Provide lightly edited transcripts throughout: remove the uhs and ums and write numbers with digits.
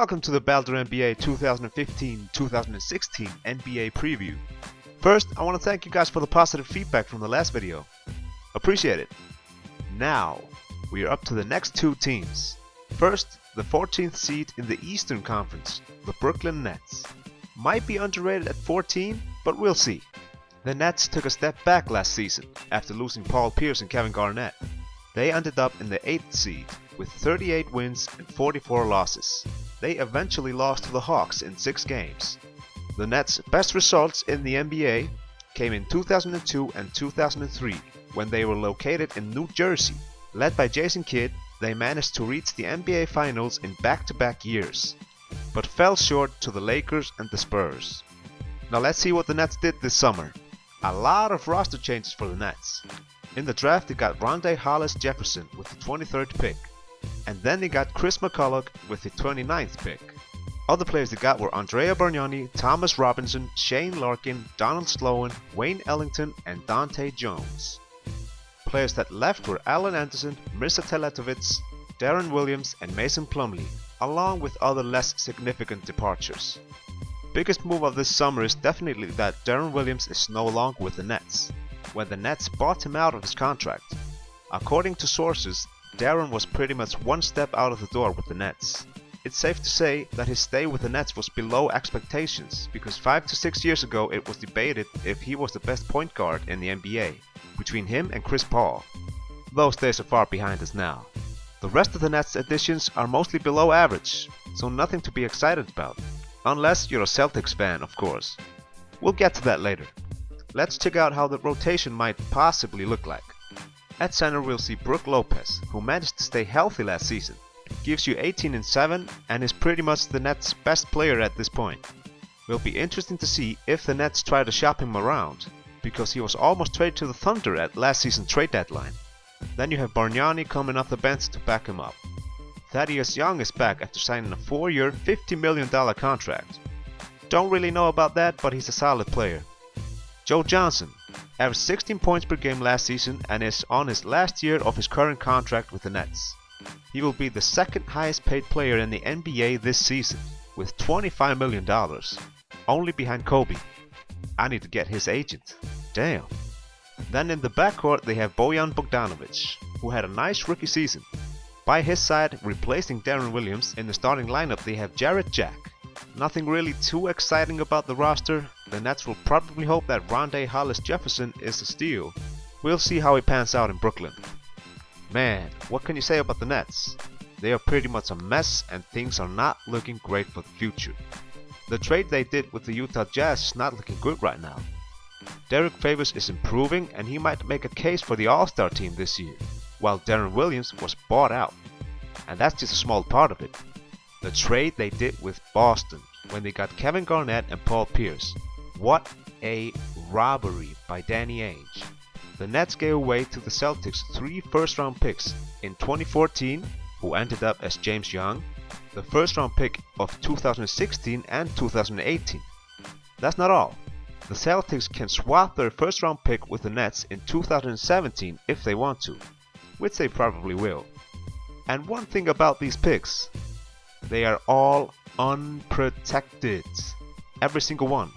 Welcome to the BaldurNBA 2015-2016 NBA preview. First, I want to thank you guys for the positive feedback from the last video. Appreciate it. Now, we are up to the next two teams. First, the 14th seed in the Eastern Conference, the Brooklyn Nets. Might be underrated at 14, but we'll see. The Nets took a step back last season after losing Paul Pierce and Kevin Garnett. They ended up in the 8th seed with 38 wins and 44 losses. They eventually lost to the Hawks in 6 games. The Nets' best results in the NBA came in 2002 and 2003 when they were located in New Jersey. Led by Jason Kidd, they managed to reach the NBA Finals in back-to-back years, but fell short to the Lakers and the Spurs. Now let's see what the Nets did this summer. A lot of roster changes for the Nets. In the draft they got Rondae Hollis-Jefferson with the 23rd pick, and then they got Chris McCulloch with the 29th pick. Other players they got were Andrea Bargnani, Thomas Robinson, Shane Larkin, Donald Sloan, Wayne Ellington, and Dante Jones. Players that left were Alan Anderson, Mirza Teletovic, Darren Williams, and Mason Plumlee, along with other less significant departures. Biggest move of this summer is definitely that Darren Williams is no longer with the Nets, when the Nets bought him out of his contract. According to sources, Darren was pretty much one step out of the door with the Nets. It's safe to say that his stay with the Nets was below expectations, because 5 to 6 years ago it was debated if he was the best point guard in the NBA, between him and Chris Paul. Those days are far behind us now. The rest of the Nets additions are mostly below average, so nothing to be excited about. Unless you're a Celtics fan, of course. We'll get to that later. Let's check out how the rotation might possibly look like. At center we'll see Brook Lopez, who managed to stay healthy last season. Gives you 18 and 7 and is pretty much the Nets' best player at this point. Will be interesting to see if the Nets try to shop him around, because he was almost traded to the Thunder at last season's trade deadline. Then you have Bargnani coming off the bench to back him up. Thaddeus Young is back after signing a 4-year, $50 million contract. Don't really know about that, but he's a solid player. Joe Johnson averaged 16 points per game last season and is on his last year of his current contract with the Nets. He will be the second highest paid player in the NBA this season, with $25 million, only behind Kobe. I need to get his agent. Damn. Then in the backcourt they have Bojan Bogdanovic, who had a nice rookie season. By his side, replacing Darren Williams, in the starting lineup they have Jarrett Jack. Nothing really too exciting about the roster. The Nets will probably hope that Rondae Hollis-Jefferson is a steal. We'll see how it pans out in Brooklyn. Man, what can you say about the Nets? They are pretty much a mess and things are not looking great for the future. The trade they did with the Utah Jazz is not looking good right now. Derek Favors is improving and he might make a case for the All-Star team this year, while Darren Williams was bought out. And that's just a small part of it. The trade they did with Boston when they got Kevin Garnett and Paul Pierce. What a robbery by Danny Ainge. The Nets gave away to the Celtics 3 first-round picks in 2014, who ended up as James Young, the first-round pick of 2016 and 2018. That's not all. The Celtics can swap their first-round pick with the Nets in 2017 if they want to, which they probably will. And one thing about these picks, they are all unprotected. Every single one.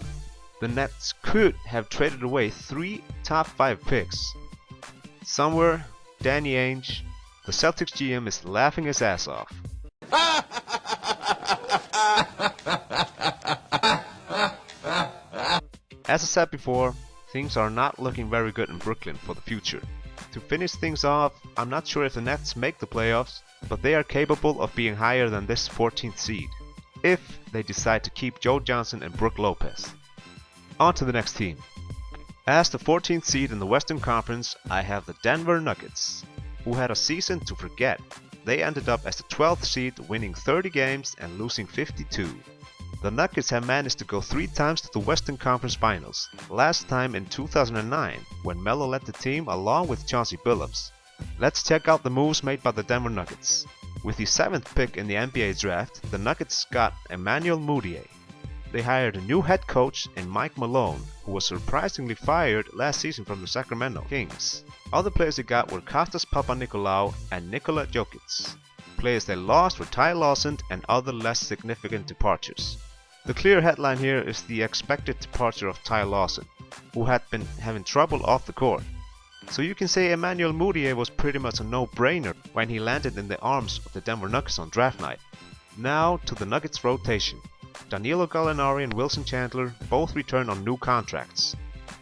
The Nets could have traded away 3 top 5 picks. Somewhere, Danny Ainge, the Celtics GM, is laughing his ass off. As I said before, things are not looking very good in Brooklyn for the future. To finish things off, I'm not sure if the Nets make the playoffs, but they are capable of being higher than this 14th seed, if they decide to keep Joe Johnson and Brook Lopez. On to the next team. As the 14th seed in the Western Conference, I have the Denver Nuggets, who had a season to forget. They ended up as the 12th seed, winning 30 games and losing 52. The Nuggets have managed to go 3 times to the Western Conference Finals, last time in 2009, when Melo led the team along with Chauncey Billups. Let's check out the moves made by the Denver Nuggets. With the 7th pick in the NBA draft, the Nuggets got Emmanuel Mudiay. They hired a new head coach in Mike Malone, who was surprisingly fired last season from the Sacramento Kings. Other players they got were Kostas Papanikolaou and Nikola Jokic. Players they lost were Ty Lawson and other less significant departures. The clear headline here is the expected departure of Ty Lawson, who had been having trouble off the court. So you can say Emmanuel Mudiay was pretty much a no-brainer when he landed in the arms of the Denver Nuggets on draft night. Now to the Nuggets rotation. Danilo Gallinari and Wilson Chandler both return on new contracts.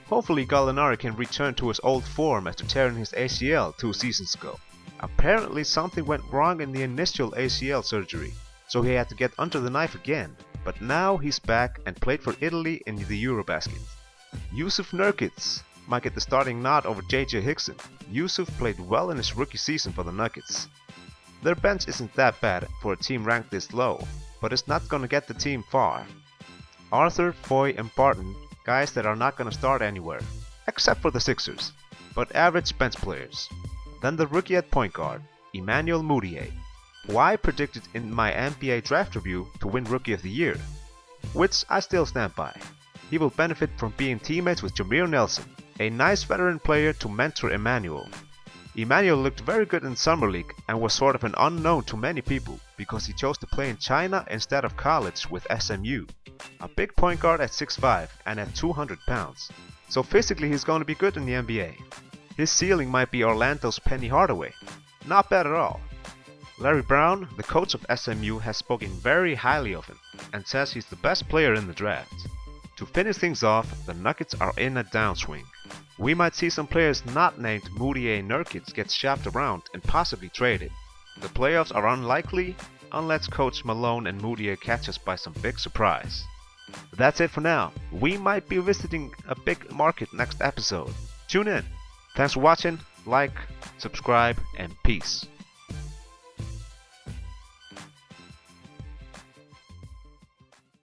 Hopefully Gallinari can return to his old form after tearing his ACL 2 seasons ago. Apparently something went wrong in the initial ACL surgery, so he had to get under the knife again, but now he's back and played for Italy in the Eurobasket. Jusuf Nurkic might get the starting nod over JJ Hickson. Jusuf played well in his rookie season for the Nuggets. Their bench isn't that bad for a team ranked this low, but it's not gonna get the team far. Arthur, Foy and Barton, guys that are not gonna start anywhere, except for the Sixers, but average bench players. Then the rookie at point guard, Emmanuel Mudiay, who I predicted in my NBA draft review to win Rookie of the Year, which I still stand by. He will benefit from being teammates with Jameer Nelson, a nice veteran player to mentor Emmanuel. Emmanuel looked very good in Summer League and was sort of an unknown to many people because he chose to play in China instead of college with SMU. A big point guard at 6'5" and at 200 pounds. So physically he's going to be good in the NBA. His ceiling might be Orlando's Penny Hardaway. Not bad at all. Larry Brown, the coach of SMU, has spoken very highly of him and says he's the best player in the draft. To finish things off, the Nuggets are in a downswing. We might see some players not named Mudiay and Nurkic get shopped around and possibly traded. The playoffs are unlikely unless Coach Malone and Mudiay catch us by some big surprise. That's it for now. We might be visiting a big market next episode. Tune in. Thanks for watching, like, subscribe, and peace.